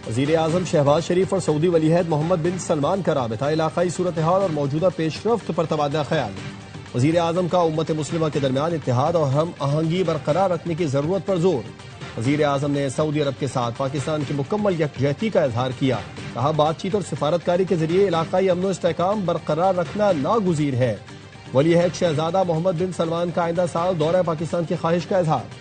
وزیر اعظم شہباز شریف اور سعودی ولی عہد محمد بن سلمان کا رابطہ، علاقائی صورتحال اور موجودہ پیش رفت پر تبادلہ خیال۔ وزیر اعظم کا امت مسلمہ کے درمیان اتحاد اور ہم آہنگی برقرار رکھنے کی ضرورت پر زور۔ وزیر اعظم نے سعودی عرب کے ساتھ پاکستان کی مکمل یکجہتی کا اظہار کیا، کہا بات چیت اور سفارتکاری کے ذریعے علاقائی امن و استحکام برقرار رکھنا ناگزیر ہے۔ ولی عہد شہزادہ محمد بن سلمان کا آئندہ سال دورہ پاکستان کی خواہش کا اظہار۔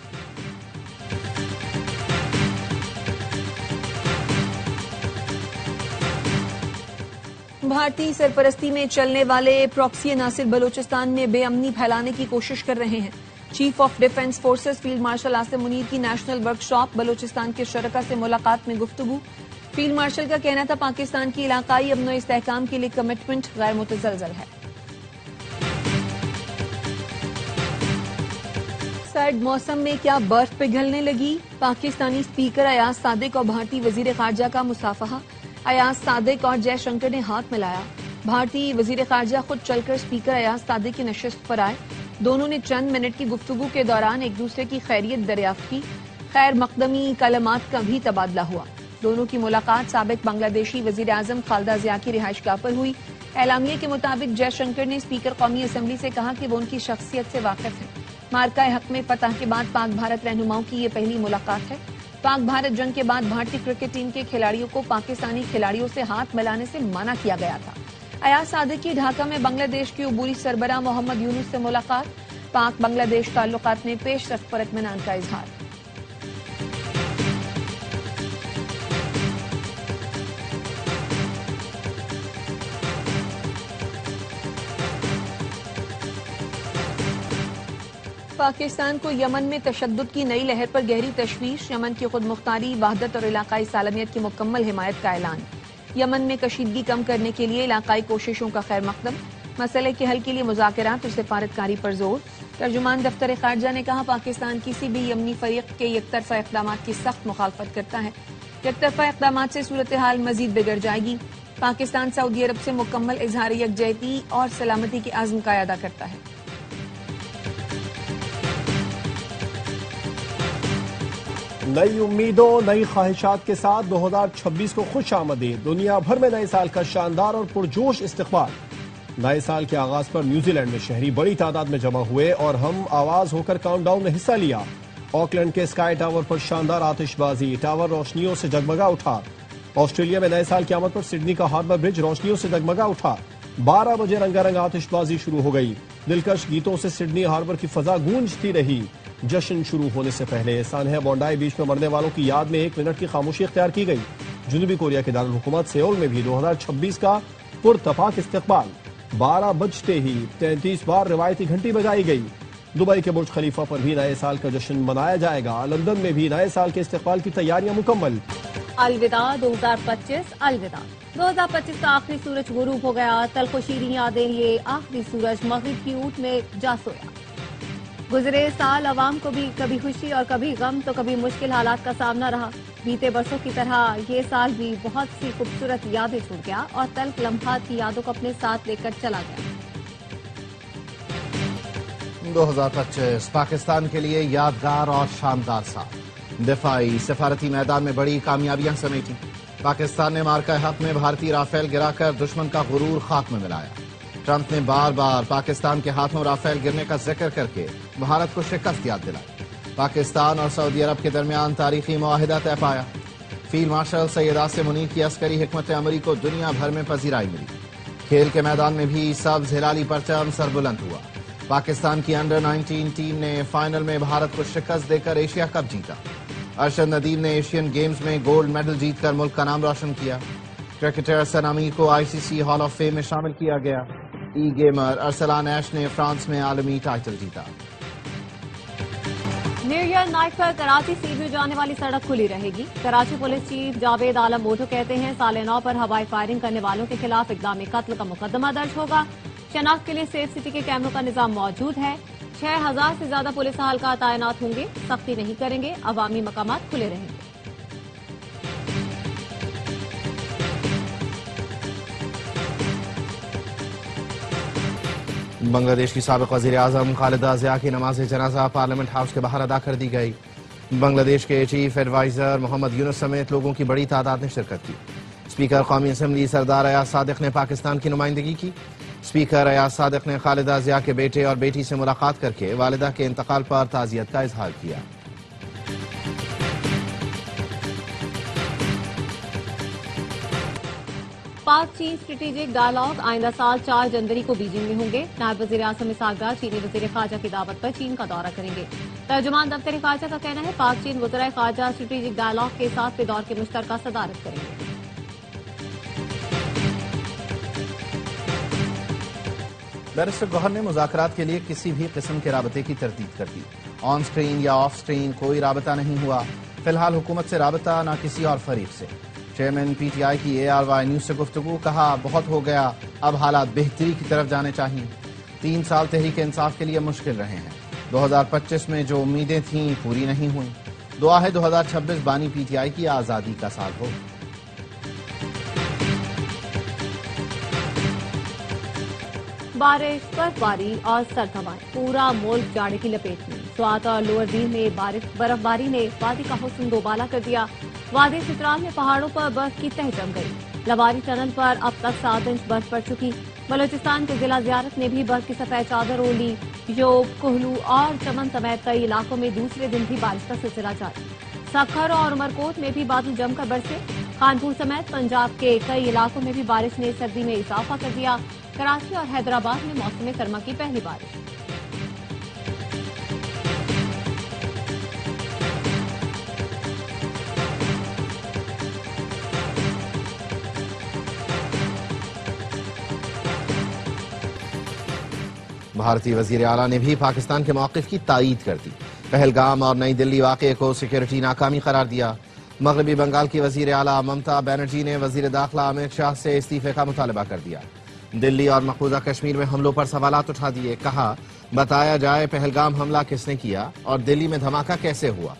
بھارتی سرپرستی میں چلنے والے پراکسی عناصر بلوچستان میں بے امنی پھیلانے کی کوشش کر رہے ہیں۔ Chief of defence forces field marshal Asim Munir کی نیشنل ورک شاپ بلوچستان کے شرکاء سے ملاقات میں گفتگو۔ فیلڈ مارشل کا کہنا تھا پاکستان کی علاقائی امن و استحکام کے لیے کمٹمنٹ غیر متزلزل ہے۔ سرد موسم میں کیا برف پگھلنے لگی؟ پاکستانی اسپیکر ایاز صادق اور بھارتی وزیر خارجہ کا مصافحہ۔ ایاز صادق اور جے شنکر نے ہاتھ ملایا۔ بھارتی وزیر خارجہ خود چل کر اسپیکر ایاز صادق کی نشست پر آئے۔ دونوں نے چند منٹ کی گفتگو کے دوران ایک دوسرے کی خیریت دریافت کی۔ خیر مقدمی کلمات کا بھی تبادلہ ہوا۔ دونوں کی ملاقات سابق بنگلہ دیشی وزیر اعظم خالدہ ضیاء کی رہائش گاہ پر ہوئی۔ اعلامیے کے مطابق جے شنکر نے اسپیکر قومی اسمبلی سے کہا کہ وہ ان کی شخصیت سے واقف ہیں۔ مارکہ حق میں فتح کے بعد پاک بھارت رہنماؤں کی یہ پہلی ملاقات ہے۔ پاک بھارت جنگ کے بعد بھارتی کرکٹ ٹیم کے کھلاڑیوں کو پاکستانی کھلاڑیوں سے ہاتھ ملانے سے منع کیا گیا تھا۔ ایاز صادق کی ڈھاکہ میں بنگلہ دیش کے عبوری سربراہ محمد یونس سے ملاقات۔ پاک بنگلہ دیش تعلقات میں پیش رفت پر اطمینان کا اظہار۔ پاکستان کو یمن میں تشدد کی نئی لہر پر گہری تشویش۔ یمن کی خود مختاری، وحدت اور علاقائی سالمیت کی مکمل حمایت کا اعلان۔ یمن میں کشیدگی کم کرنے کے لیے علاقائی کوششوں کا خیر مقدم۔ مسئلے کے حل کے لیے مذاکرات اور سفارتکاری پر زور۔ ترجمان دفتر خارجہ نے کہا پاکستان کسی بھی یمنی فریق کے یک طرفہ اقدامات کی سخت مخالفت کرتا ہے۔ یک طرفہ اقدامات سے صورتحال مزید بگڑ جائے گی۔ پاکستان سعودی عرب سے مکمل اظہار یکجہتی اور سلامتی کے عزم کا اعادہ کرتا ہے۔ نئی امیدوں، نئی خواہشات کے ساتھ 2026 کو خوش آمدید۔ دنیا بھر میں نئے سال کا شاندار اور پرجوش استقبال۔ نئے سال کے آغاز پر نیوزی لینڈ میں شہری بڑی تعداد میں جمع ہوئے اور ہم آواز ہو کر کاؤنٹ ڈاؤن میں حصہ لیا۔ آکلینڈ کے اسکائی ٹاور پر شاندار آتش بازی، ٹاور روشنیوں سے جگمگا اٹھا۔ آسٹریلیا میں نئے سال کی آمد پر سڈنی کا ہاربر برج روشنیوں سے جگمگا اٹھا۔ 12 بجے رنگا رنگ آتش بازی شروع ہو گئی۔ دلکش گیتوں سے سڈنی ہاربر کی فضا گونجتی رہی۔ جشن شروع ہونے سے پہلے سانحہ بونڈائی بیچ میں مرنے والوں کی یاد میں 1 منٹ کی خاموشی اختیار کی گئی۔ جنوبی کوریا کے دارالحکومت سیول میں بھی 2026 کا پرتپاک استقبال۔ 12 بجتے ہی 33 بار روایتی گھنٹی بجائی گئی۔ دبئی کے برج خلیفہ پر بھی نئے سال کا جشن منایا جائے گا۔ لندن میں بھی نئے سال کے استقبال کی تیاریاں مکمل۔ الوداع 2025، الوداع 2025 کا آخری سورج غروب ہو گیا۔ تلخ و شیریں یادیں لیے آخری سورج مغرب کی اونٹ میں جا سویا۔ گزرے سال عوام کو بھی کبھی خوشی اور کبھی غم تو کبھی مشکل حالات کا سامنا رہا۔ بیتے برسوں کی طرح یہ سال بھی بہت سی خوبصورت یادیں چھوڑ گیا اور تلخ لمحات کی یادوں کو اپنے ساتھ لے کر چلا گیا۔ 2025 پاکستان کے لیے یادگار اور شاندار سال۔ دفاعی سفارتی میدان میں بڑی کامیابیاں سمیٹی۔ پاکستان نے مارکہ حق میں بھارتی رافیل گرا کر دشمن کا غرور خاک میں ملایا۔ ٹرمپ نے بار بار پاکستان کے ہاتھوں رافیل گرنے کا ذکر کر کے بھارت کو شکست یاد دلائی۔ پاکستان اور سعودی عرب کے درمیان تاریخی معاہدہ طے پایا۔ فیلڈ مارشل سید عاصم منیر کی عسکری حکمت عملی کو دنیا بھر میں پذیرائی ملی۔ کھیل کے میدان میں بھی سبز ہلالی پرچم سربلند ہوا۔ پاکستان کی انڈر 19 ٹیم نے فائنل میں بھارت کو شکست دے کر ایشیا کپ جیتا۔ ارشد ندیم نے ایشین گیمز میں گولڈ میڈل جیت کر ملک کا نام روشن کیا۔ کرکٹر حسن امیر کو ICC ہال آف فیم میں شامل کیا گیا۔ ای گیمر ارسلان ایش نے فرانس میں عالمی ٹائٹل جیتا۔ نیو ایئر نائٹ پر کراچی سیدھ جانے والی سڑک کھلی رہے گی۔ کراچی پولیس چیف جاوید عالم موٹو کہتے ہیں سال نو پر ہوائی فائرنگ کرنے والوں کے خلاف اقدام قتل کا مقدمہ درج ہوگا۔ شناخت کے لیے سیف سٹی کے کیمروں کا نظام موجود ہے۔ 6000 سے زیادہ پولیس اہلکار تعینات ہوں گے۔ سختی نہیں کریں گے، عوامی مقامات کھلے رہیں گے۔ بنگلہ دیش کی سابق وزیر اعظم خالدہ ضیاء کی نماز جنازہ پارلیمنٹ ہاؤس کے باہر ادا کر دی گئی۔ بنگلہ دیش کے چیف ایڈوائزر محمد یونس سمیت لوگوں کی بڑی تعداد نے شرکت کی۔ اسپیکر قومی اسمبلی سردار ایاز صادق نے پاکستان کی نمائندگی کی۔ اسپیکر ایاز صادق نے خالدہ ضیاء کے بیٹے اور بیٹی سے ملاقات کر کے والدہ کے انتقال پر تعزیت کا اظہار کیا۔ پاک چین اسٹریٹجک ڈائیلاگ آئندہ سال 4 جنوری کو بیجنگ میں ہوں گے۔ نائب وزیر اعظم اسحاق ڈار چینی وزیر خارجہ کی دعوت پر چین کا دورہ کریں گے۔ ترجمان دفتر خارجہ کا کہنا ہے پاک چین وزرائے خارجہ اسٹریٹجک ڈائیلاگ کے ساتھ دور کے مشترکہ صدارت کریں گے۔ بیرسٹر گوہر نے مذاکرات کے لیے کسی بھی قسم کے رابطے کی تردید کر دی۔ آن سکرین یا آف سکرین کوئی رابطہ نہیں ہوا۔ فی الحال حکومت سے رابطہ نہ کسی اور فریق سے۔ چیئرمین پی ٹی آئی کی ARY نیوز سے گفتگو، کہا بہت ہو گیا، اب حالات بہتری کی طرف جانے چاہیے۔ 3 سال تحریک انصاف کے لیے مشکل رہے ہیں۔ 2025 میں جو امیدیں تھیں پوری نہیں ہوئیں۔ دعا ہے 2026 بانی PTI کی آزادی کا سال ہو۔ بارش، برفباری اور سرد ہوائیں، پورا ملک جاڑے کی لپیٹ میں۔ سوات اور لوور دیر میں برف باری نے وادی کا حسن دوبالا کر دیا۔ وادی چترال میں پہاڑوں پر برف کی تہ جم گئی۔ لواری ٹنل پر اب تک 7 انچ برف پڑ چکی۔ بلوچستان کے ضلع زیارت نے بھی برف کی سفید چادر اوڑھ لی۔ یوب، کوہلو اور چمن سمیت کئی علاقوں میں دوسرے دن بھی بارش کا سلسلہ جاری۔ سکھر اور عمرکوٹ میں بھی بادل جم کر برسے۔ خانپور سمیت پنجاب کے کئی علاقوں میں بھی بارش نے سردی میں اضافہ کر دیا۔ کراچی اور حیدرآباد میں موسم گرما کی پہلی بارش۔ بھارتی وزیر اعلیٰ نے بھی پاکستان کے موقف کی تائید کر دی۔ پہلگام اور نئی دلی واقعے کو سیکیورٹی ناکامی قرار دیا۔ مغربی بنگال کی وزیر اعلیٰ ممتا بنرجی نے وزیر داخلہ امت شاہ سے استعفے کا مطالبہ کر دیا۔ دلی اور مقبوضہ کشمیر میں حملوں پر سوالات اٹھا دیے، کہا بتایا جائے پہلگام حملہ کس نے کیا اور دلی میں دھماکہ کیسے ہوا۔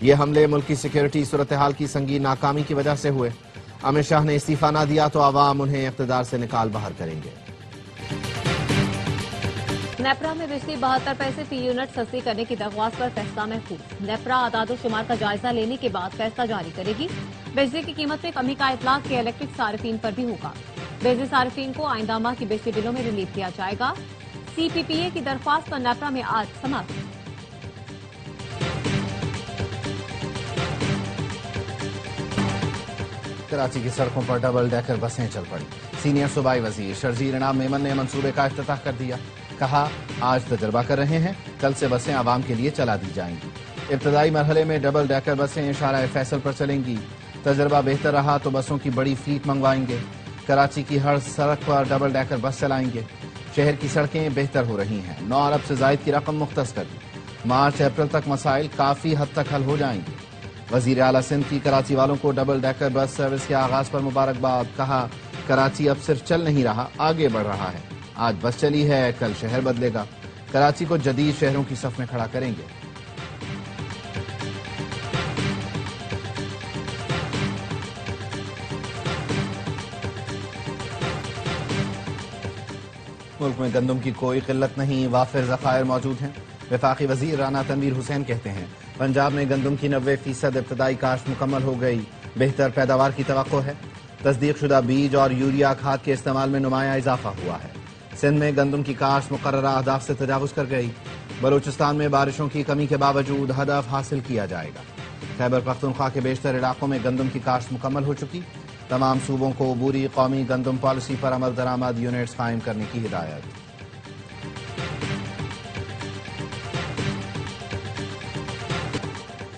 یہ حملے ملکی سیکیورٹی صورتحال کی سنگین ناکامی کی وجہ سے ہوئے۔ امت شاہ نے استعفیٰ نہ دیا تو عوام انہیں اقتدار سے نکال باہر کریں گے۔ نیپرا میں بجلی 72 پیسے فی یونٹ سستی کرنے کی درخواست پر فیصلہ محفوظ۔ نیپرا اعداد و شمار کا جائزہ لینے کے بعد فیصلہ جاری کرے گی۔ بجلی کی قیمت میں کمی کا اطلاق کے الیکٹرک صارفین پر بھی ہوگا۔ بجلی صارفین کو آئندہ ماہ کی بجلی بلوں میں ریلیف دیا جائے گا۔ CPPA کی درخواست پر نیپرا میں آج سماعت۔ کراچی کی سڑکوں پر ڈبل ڈیکر بسیں چل پڑی۔ سینئر صوبائی وزیر شرجیل انعام میمن نے منصوبے کا افتتاح کر دیا، کہا آج تجربہ کر رہے ہیں، کل سے بسیں عوام کے لیے چلا دی جائیں گی۔ ابتدائی مرحلے میں ڈبل ڈیکر بسیں شارع فیصل پر چلیں گی۔ تجربہ بہتر رہا تو بسوں کی بڑی فلیٹ منگوائیں گے۔ کراچی کی ہر سڑک پر ڈبل ڈیکر بس چلائیں گے۔ شہر کی سڑکیں بہتر ہو رہی ہیں۔ 9 ارب سے زائد کی رقم مختص کر دی۔ مارچ اپریل تک مسائل کافی حد تک حل ہو جائیں گے۔ وزیر اعلیٰ سندھ کی کراچی والوں کو ڈبل ڈیکر بس سروس کے آغاز پر مبارکباد، کہا کراچی اب صرف چل نہیں رہا، آگے بڑھ رہا ہے۔ آج بس چلی ہے، کل شہر بدلے گا۔ کراچی کو جدید شہروں کی صف میں کھڑا کریں گے۔ ملک میں گندم کی کوئی قلت نہیں، وافر ذخائر موجود ہیں۔ وفاقی وزیر رانا تنویر حسین کہتے ہیں پنجاب میں گندم کی 90% ابتدائی کاشت مکمل ہو گئی، بہتر پیداوار کی توقع ہے۔ تصدیق شدہ بیج اور یوریا کھاد کے استعمال میں نمایاں اضافہ ہوا ہے۔ سندھ میں گندم کی کاشت مقررہ اہداف سے تجاوز کر گئی۔ بلوچستان میں بارشوں کی کمی کے باوجود ہدف حاصل کیا جائے گا۔ خیبر پختونخوا کے بیشتر علاقوں میں گندم کی کاشت مکمل ہو چکی۔ تمام صوبوں کو عبوری قومی گندم پالیسی پر عمل درآمد یونٹس قائم کرنے کی ہدایت۔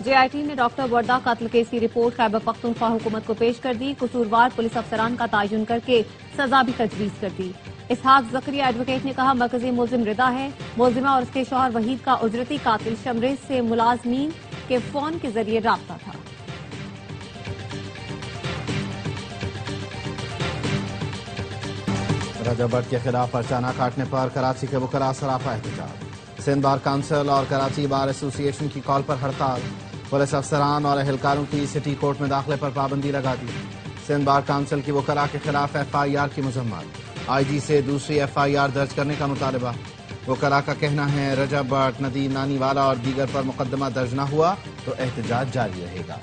JIT نے ڈاکٹر وردہ قتل کیس کی رپورٹ خیبر پختونخوا حکومت کو پیش کر دی۔ قصوروار پولیس افسران کا تعین کر کے سزا بھی تجویز کر دی۔ اسحاق زکریا ایڈوکیٹ نے کہا مرکزی ملزم رضا ہے۔ ملزمہ اور اس کے شوہر وحید کا اجرتی قاتل شمریز سے ملازمین کے فون کے ذریعے رابطہ تھا۔ رجب بٹ کے خلاف پرچہ نہ کاٹنے پر کراچی کے وکلاء سراپا احتجاج۔ سندھ بار کونسل اور کراچی بار ایسوسی ایشن کی کال پر ہڑتال۔ پولیس افسران اور اہلکاروں کی سٹی کورٹ میں داخلے پر پابندی لگا دی۔ سندھ بار کونسل کی وکلاء کے خلاف FIR کی مذمت۔ IG سے دوسری FIR درج کرنے کا مطالبہ۔ وکلاء کا کہنا ہے رجب بٹ، ندیم نانی والا اور دیگر پر مقدمہ درج نہ ہوا تو احتجاج جاری رہے گا۔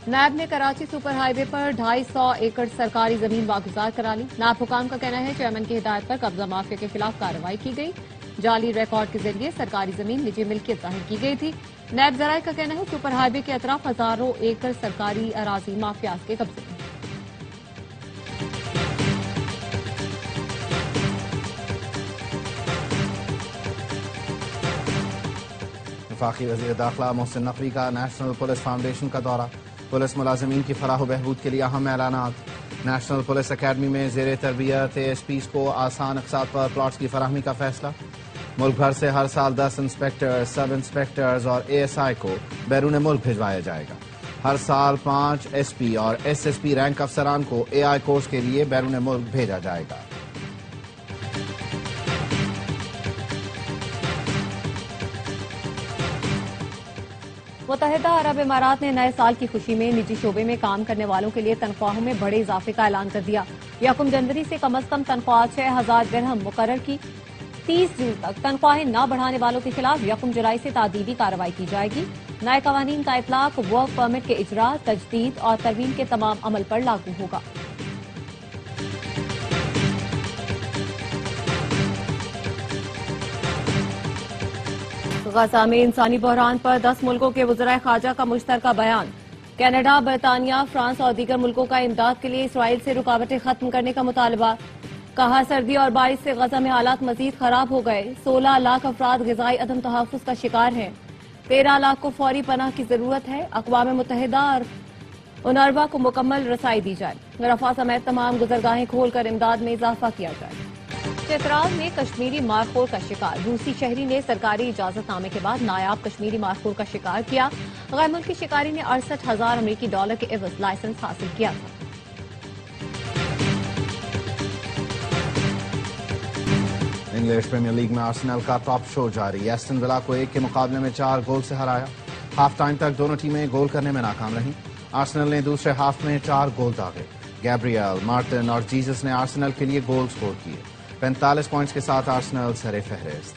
نیب نے کراچی سپر ہائی وے پر 250 ایکڑ سرکاری زمین واگزار کرا لی۔ نیب حکام کا کہنا ہے چیئرمین کی ہدایت پر قبضہ مافیا کے خلاف کارروائی کی گئی۔ جعلی ریکارڈ کے ذریعے سرکاری زمین نجی ملکیت ظاہر کی گئی تھی۔ نیب ذرائع کا کہنا ہے سپر ہائی وے کے اطراف ہزاروں ایکڑ سرکاری اراضی مافیات کے قبضے میں۔ وفاقی وزیر داخلہ محسن نقوی کا نیشنل پولیس فاؤنڈیشن کا دورہ، پولیس ملازمین کی فلاح و بہبود کے لیے اہم اعلانات۔ نیشنل پولیس اکیڈمی میں زیر تربیت ASPs کو آسان اقساط پر پلاٹس کی فراہمی کا فیصلہ۔ ملک بھر سے ہر سال 10 انسپیکٹر، سب انسپیکٹرز اور ASI کو بیرون ملک بھجوایا جائے گا۔ ہر سال 5 SP اور SSP رینک افسران کو AI کورس کے لیے بیرون ملک بھیجا جائے گا۔ متحدہ عرب امارات نے نئے سال کی خوشی میں نجی شعبے میں کام کرنے والوں کے لیے تنخواہوں میں بڑے اضافے کا اعلان کر دیا۔ 1 جنوری سے کم از کم تنخواہ 6000 درہم مقرر کی۔ 30 جون تک تنخواہیں نہ بڑھانے والوں کے خلاف 1 جولائی سے تعدیبی کارروائی کی جائے گی۔ نئے قوانین کا اطلاق ورک پرمٹ کے اجرا، تجدید اور ترمیم کے تمام عمل پر لاگو ہوگا۔ غزہ میں انسانی بحران پر 10 ملکوں کے وزرائے خارجہ کا مشترکہ بیان۔ کینیڈا، برطانیہ، فرانس اور دیگر ملکوں کا امداد کے لیے اسرائیل سے رکاوٹیں ختم کرنے کا مطالبہ۔ کہا سردی اور بارش سے غزہ میں حالات مزید خراب ہو گئے۔ 16 لاکھ افراد غذائی عدم تحفظ کا شکار ہیں۔ 13 لاکھ کو فوری پناہ کی ضرورت ہے۔ اقوام متحدہ اور اونروا کو مکمل رسائی دی جائے۔ رفح سمیت تمام گزرگاہیں کھول کر امداد میں اضافہ کیا جائے۔ چترال میں کشمیری مارخور کا شکار، روسی شہری نے سرکاری اجازت نامے کے بعد نایاب کشمیری مارخور کا شکار کیا۔ غیر ملکی شکاری نے 68,000 امریکی ڈالر کے عوض لائسنس حاصل کیا تھا۔ انگلش پریمیئر لیگ میں آرسنل کا ٹاپ شو جاری، ایسٹن ولا کو 1 کے مقابلے میں 4 گول سے ہرایا۔ ہاف ٹائم تک دونوں ٹیمیں گول کرنے میں ناکام رہیں۔ آرسنل نے دوسرے ہاف میں 4 گول داغے۔ گیبریل، مارٹن اور جیزس نے آرسنل کے لیے گول سکور کیے۔ 45 پوائنٹس کے ساتھ آرسنل سر فہرست۔